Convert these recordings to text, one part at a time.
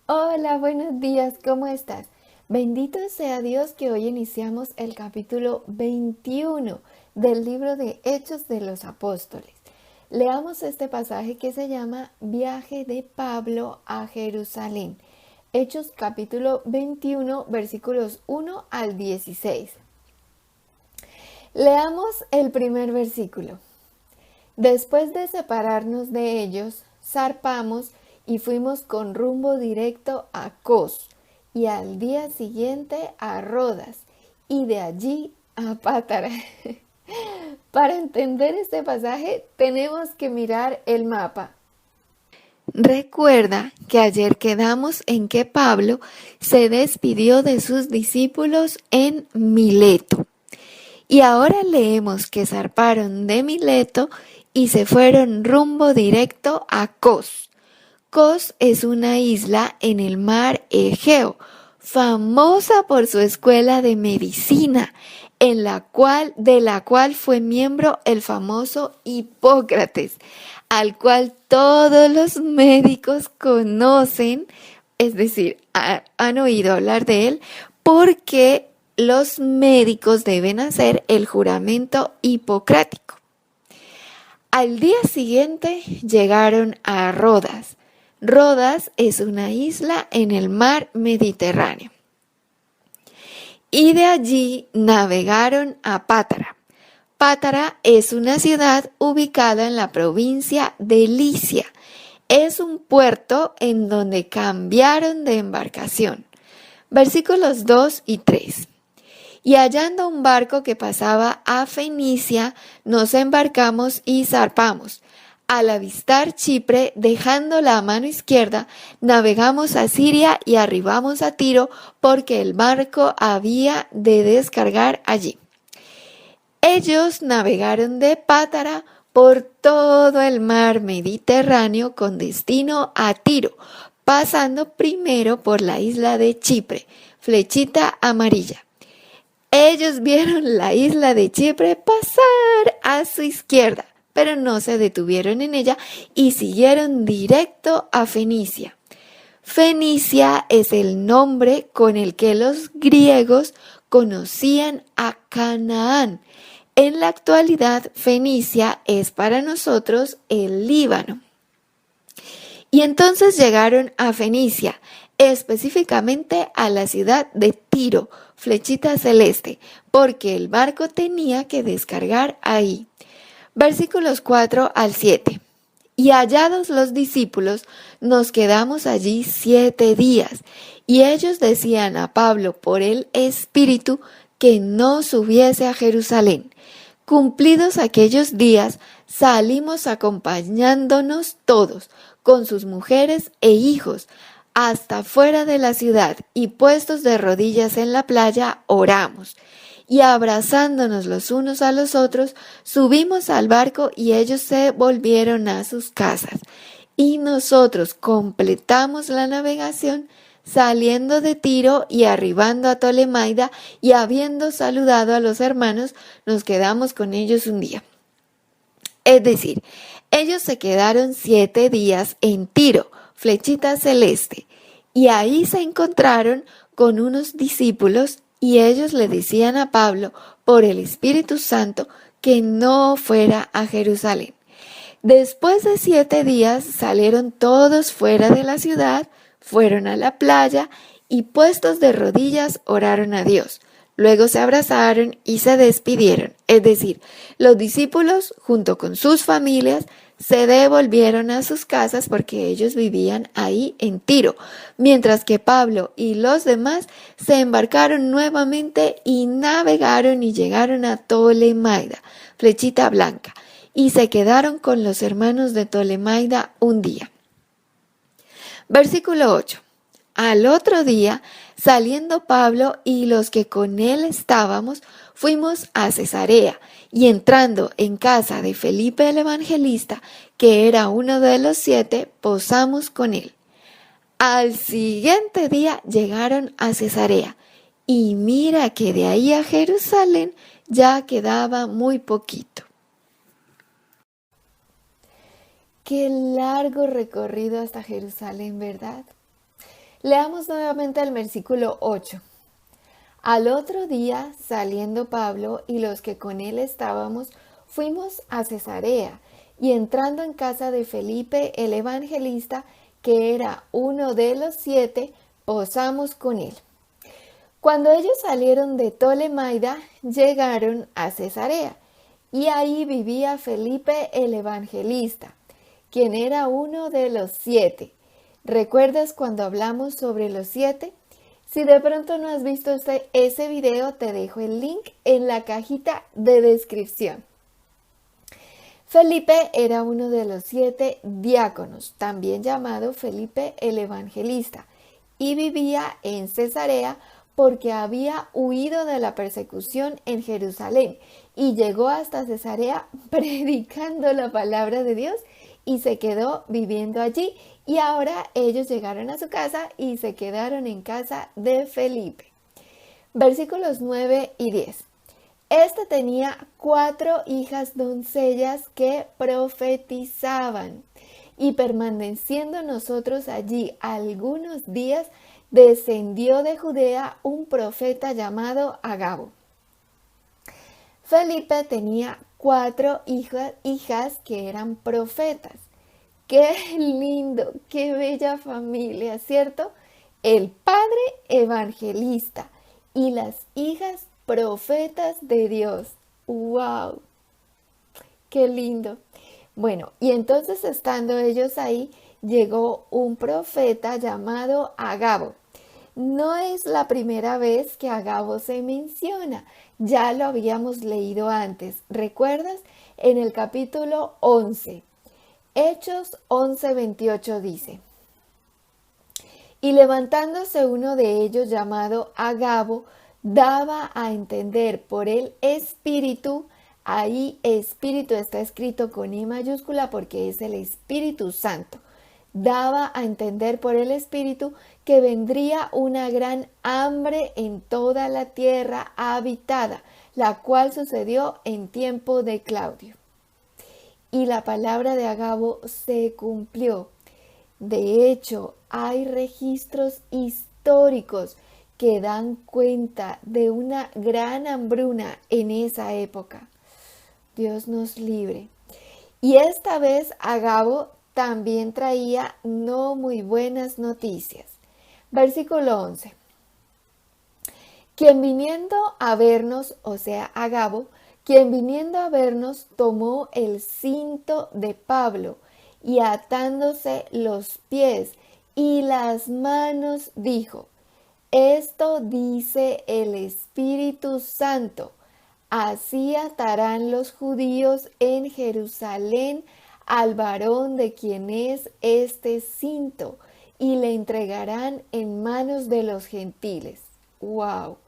Hola, buenos días, ¿cómo estás? Bendito sea Dios que hoy iniciamos el capítulo 21 del libro de Hechos de los Apóstoles. Leamos este pasaje que se llama Viaje de Pablo a Jerusalén. Hechos capítulo 21 versículos 1 al 16. Leamos el primer versículo. Después de separarnos de ellos, zarpamos y fuimos con rumbo directo a Cos y al día siguiente a Rodas y de allí a Pátara. Para entender este pasaje tenemos que mirar el mapa. Recuerda que ayer quedamos en que Pablo se despidió de sus discípulos en Mileto. Y ahora leemos que zarparon de Mileto y se fueron rumbo directo a Kos. Kos es una isla en el mar Egeo, famosa por su escuela de medicina, de la cual fue miembro el famoso Hipócrates, al cual todos los médicos conocen, es decir, han oído hablar de él, porque los médicos deben hacer el juramento hipocrático. Al día siguiente llegaron a Rodas. Rodas es una isla en el mar Mediterráneo. Y de allí navegaron a Pátara. Pátara es una ciudad ubicada en la provincia de Licia. Es un puerto en donde cambiaron de embarcación. Versículos 2 y 3. Y hallando un barco que pasaba a Fenicia, nos embarcamos y zarpamos. Al avistar Chipre, dejando la mano izquierda, navegamos a Siria y arribamos a Tiro porque el barco había de descargar allí. Ellos navegaron de Pátara por todo el mar Mediterráneo con destino a Tiro, pasando primero por la isla de Chipre, flechita amarilla. Ellos vieron la isla de Chipre pasar a su izquierda, pero no se detuvieron en ella y siguieron directo a Fenicia. Fenicia es el nombre con el que los griegos conocían a Canaán. En la actualidad, Fenicia es para nosotros el Líbano. Y entonces llegaron a Fenicia, específicamente a la ciudad de Tiro, flechita celeste, porque el barco tenía que descargar ahí. Versículos 4 al 7. Y hallados los discípulos, nos quedamos allí 7 días, y ellos decían a Pablo por el Espíritu que no subiese a Jerusalén. Cumplidos aquellos días, salimos acompañándonos todos, con sus mujeres e hijos, hasta fuera de la ciudad, y puestos de rodillas en la playa, oramos. Y abrazándonos los unos a los otros, subimos al barco y ellos se volvieron a sus casas. Y nosotros completamos la navegación saliendo de Tiro y arribando a Tolemaida, y habiendo saludado a los hermanos, nos quedamos con ellos un día. Es decir, ellos se quedaron 7 días en Tiro, flechita celeste, y ahí se encontraron con unos discípulos y ellos le decían a Pablo por el Espíritu Santo que no fuera a Jerusalén. Después de 7 días salieron todos fuera de la ciudad, fueron a la playa y puestos de rodillas oraron a Dios. Luego se abrazaron y se despidieron. Es decir, los discípulos, junto con sus familias, se devolvieron a sus casas porque ellos vivían ahí en Tiro, mientras que Pablo y los demás se embarcaron nuevamente y navegaron y llegaron a Tolemaida, flechita blanca, y se quedaron con los hermanos de Tolemaida un día. Versículo 8. Al otro día, saliendo Pablo y los que con él estábamos, fuimos a Cesarea, y entrando en casa de Felipe el Evangelista, que era uno de los 7, posamos con él. Al siguiente día llegaron a Cesarea, y mira que de ahí a Jerusalén ya quedaba muy poquito. Qué largo recorrido hasta Jerusalén, ¿verdad? Leamos nuevamente el versículo 8. Al otro día, saliendo Pablo y los que con él estábamos, fuimos a Cesarea, y entrando en casa de Felipe el evangelista, que era uno de los 7, posamos con él. Cuando ellos salieron de Tolemaida, llegaron a Cesarea, y ahí vivía Felipe el evangelista, quien era uno de los 7. ¿Recuerdas cuando hablamos sobre los 7? Si de pronto no has visto ese video, te dejo el link en la cajita de descripción. Felipe era uno de los 7 diáconos, también llamado Felipe el Evangelista, y vivía en Cesarea porque había huido de la persecución en Jerusalén y llegó hasta Cesarea predicando la palabra de Dios y se quedó viviendo allí. Y ahora ellos llegaron a su casa y se quedaron en casa de Felipe. Versículos 9 y 10. Este tenía 4 hijas doncellas que profetizaban. Y permaneciendo nosotros allí algunos días, descendió de Judea un profeta llamado Agabo. Felipe tenía 4 hijas que eran profetas. ¡Qué lindo! ¡Qué bella familia! ¿Cierto? El padre evangelista y las hijas profetas de Dios. ¡Wow! ¡Qué lindo! Bueno, y entonces estando ellos ahí, llegó un profeta llamado Agabo. No es la primera vez que Agabo se menciona, ya lo habíamos leído antes. ¿Recuerdas? En el capítulo 11. Hechos 11:28 dice: y levantándose uno de ellos llamado Agabo, daba a entender por el Espíritu, ahí Espíritu está escrito con I mayúscula porque es el Espíritu Santo, daba a entender por el Espíritu que vendría una gran hambre en toda la tierra habitada, la cual sucedió en tiempo de Claudio. Y la palabra de Agabo se cumplió. De hecho, hay registros históricos que dan cuenta de una gran hambruna en esa época. Dios nos libre. Y esta vez Agabo también traía no muy buenas noticias. Versículo 11. Quien viniendo a vernos, o sea, Agabo, quien viniendo a vernos tomó el cinto de Pablo y atándose los pies y las manos dijo: esto dice el Espíritu Santo, así atarán los judíos en Jerusalén al varón de quien es este cinto y le entregarán en manos de los gentiles. ¡Wow!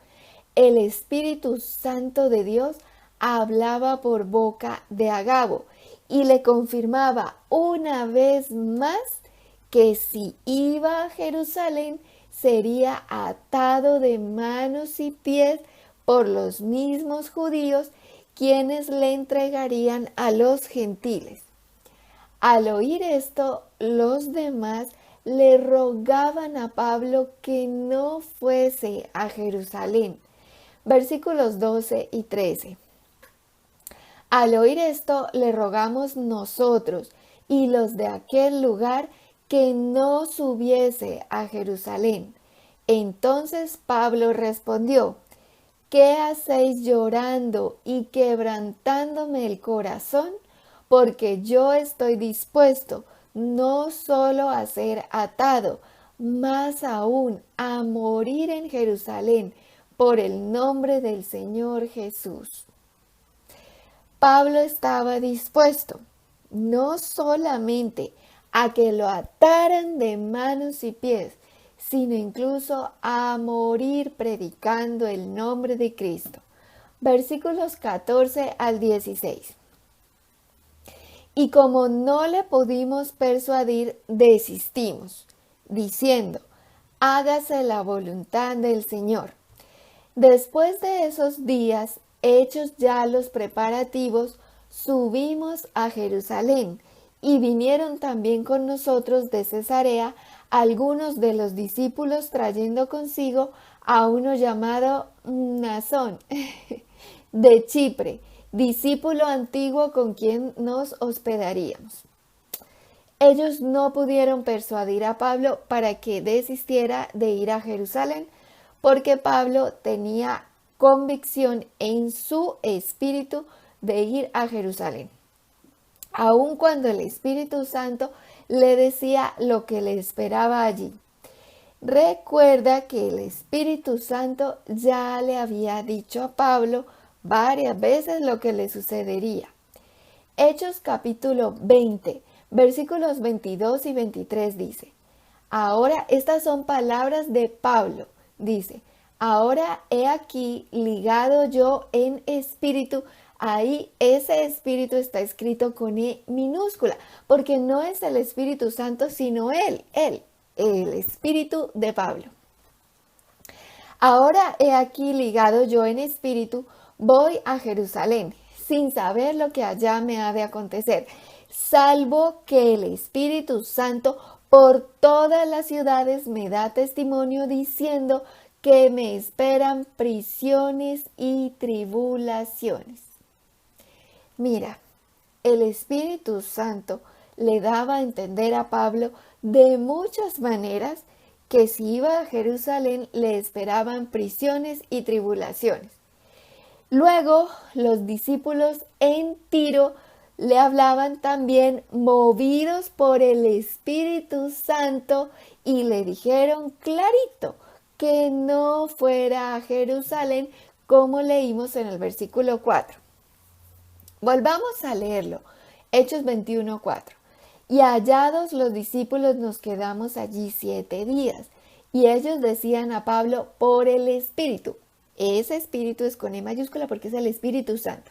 El Espíritu Santo de Dios hablaba por boca de Agabo y le confirmaba una vez más que si iba a Jerusalén sería atado de manos y pies por los mismos judíos, quienes le entregarían a los gentiles. Al oír esto, los demás le rogaban a Pablo que no fuese a Jerusalén. Versículos 12 y 13. Al oír esto, le rogamos nosotros y los de aquel lugar que no subiese a Jerusalén. Entonces Pablo respondió: ¿qué hacéis llorando y quebrantándome el corazón? Porque yo estoy dispuesto no solo a ser atado, más aún a morir en Jerusalén por el nombre del Señor Jesús. Pablo estaba dispuesto no solamente a que lo ataran de manos y pies, sino incluso a morir predicando el nombre de Cristo. Versículos 14 al 16. Y como no le pudimos persuadir, desistimos, diciendo: hágase la voluntad del Señor. Después de esos días, hechos ya los preparativos, subimos a Jerusalén, y vinieron también con nosotros de Cesarea algunos de los discípulos trayendo consigo a uno llamado Mnasón de Chipre, discípulo antiguo con quien nos hospedaríamos. Ellos no pudieron persuadir a Pablo para que desistiera de ir a Jerusalén, porque Pablo tenía convicción en su espíritu de ir a Jerusalén, aun cuando el Espíritu Santo le decía lo que le esperaba allí. Recuerda que el Espíritu Santo ya le había dicho a Pablo varias veces lo que le sucedería. Hechos capítulo 20, versículos 22 y 23 dice: ahora estas son palabras de Pablo, dice: ahora he aquí ligado yo en espíritu. Ahí ese espíritu está escrito con E minúscula, porque no es el Espíritu Santo, sino el espíritu de Pablo. Ahora he aquí ligado yo en espíritu, voy a Jerusalén, sin saber lo que allá me ha de acontecer, salvo que el Espíritu Santo por todas las ciudades me da testimonio diciendo que me esperan prisiones y tribulaciones. Mira, el Espíritu Santo le daba a entender a Pablo de muchas maneras que si iba a Jerusalén le esperaban prisiones y tribulaciones. Luego los discípulos en Tiro le hablaban también movidos por el Espíritu Santo y le dijeron clarito que no fuera a Jerusalén, como leímos en el versículo 4. Volvamos a leerlo, Hechos 21:4. Y hallados los discípulos nos quedamos allí 7 días, y ellos decían a Pablo por el Espíritu. Ese Espíritu es con E mayúscula porque es el Espíritu Santo.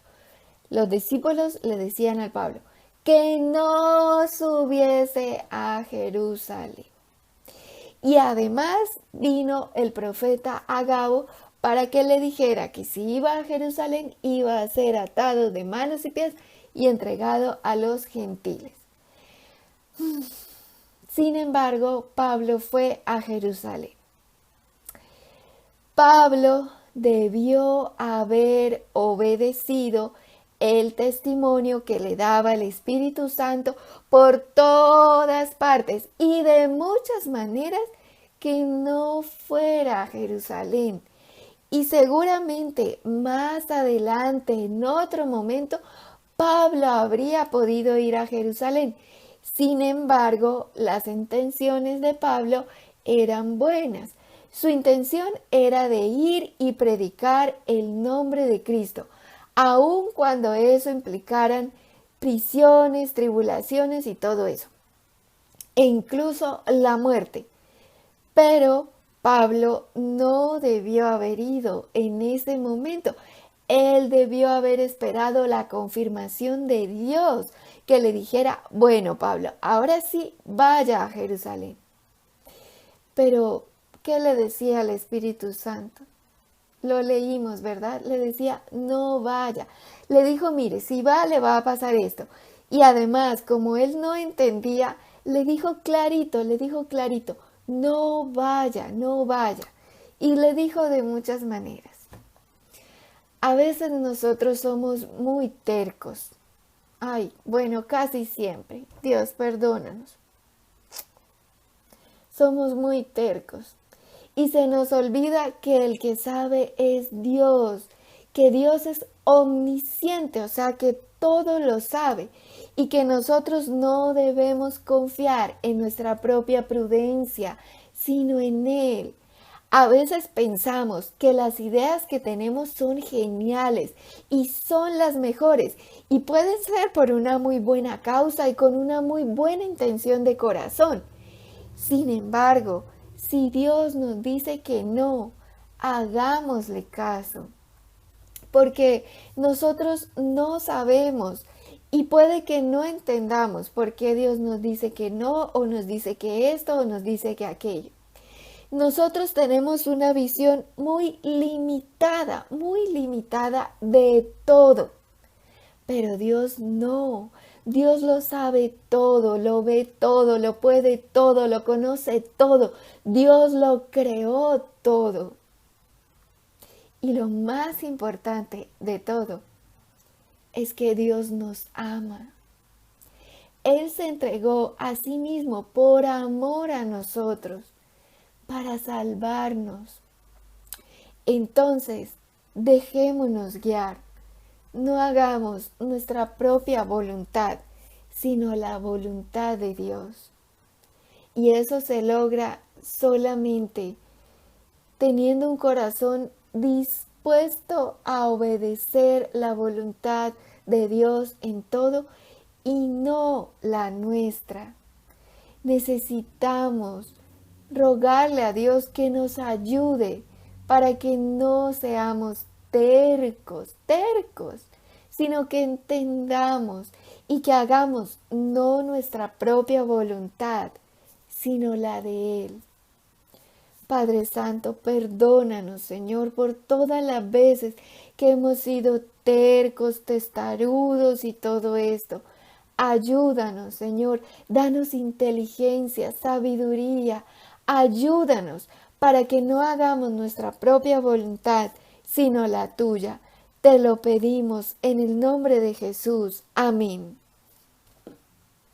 Los discípulos le decían al Pablo que no subiese a Jerusalén. Y además vino el profeta Agabo para que le dijera que si iba a Jerusalén iba a ser atado de manos y pies y entregado a los gentiles. Sin embargo, Pablo fue a Jerusalén. Pablo debió haber obedecido el testimonio que le daba el Espíritu Santo por todas partes y de muchas maneras que no fuera a Jerusalén. Y seguramente más adelante, en otro momento, Pablo habría podido ir a Jerusalén. Sin embargo, las intenciones de Pablo eran buenas. Su intención era de ir y predicar el nombre de Cristo, aun cuando eso implicaran prisiones, tribulaciones y todo eso, e incluso la muerte. Pero Pablo no debió haber ido en ese momento. Él debió haber esperado la confirmación de Dios que le dijera: bueno, Pablo, ahora sí, vaya a Jerusalén. Pero, ¿qué le decía el Espíritu Santo? Lo leímos, ¿verdad? Le decía: no vaya. Le dijo: mire, si va, le va a pasar esto. Y además, como él no entendía, le dijo clarito, no vaya, no vaya. Y le dijo de muchas maneras. A veces nosotros somos muy tercos. Ay, bueno, casi siempre. Dios, perdónanos. Somos muy tercos. Y se nos olvida que el que sabe es Dios, que Dios es omnisciente, o sea que todo lo sabe, y que nosotros no debemos confiar en nuestra propia prudencia, sino en Él. A veces pensamos que las ideas que tenemos son geniales y son las mejores, y pueden ser por una muy buena causa y con una muy buena intención de corazón. Sin embargo, si Dios nos dice que no, hagámosle caso, porque nosotros no sabemos y puede que no entendamos por qué Dios nos dice que no, o nos dice que esto, o nos dice que aquello. Nosotros tenemos una visión muy limitada de todo, pero Dios no. Dios lo sabe todo, lo ve todo, lo puede todo, lo conoce todo. Dios lo creó todo. Y lo más importante de todo es que Dios nos ama. Él se entregó a sí mismo por amor a nosotros, para salvarnos. Entonces, dejémonos guiar. No hagamos nuestra propia voluntad, sino la voluntad de Dios. Y eso se logra solamente teniendo un corazón dispuesto a obedecer la voluntad de Dios en todo y no la nuestra. Necesitamos rogarle a Dios que nos ayude para que no seamos tercos, sino que entendamos y que hagamos no nuestra propia voluntad, sino la de Él. Padre Santo, perdónanos, Señor, por todas las veces que hemos sido tercos, testarudos y todo esto. Ayúdanos, Señor, danos inteligencia, sabiduría. Ayúdanos para que no hagamos nuestra propia voluntad, sino la tuya. Te lo pedimos en el nombre de Jesús. Amén.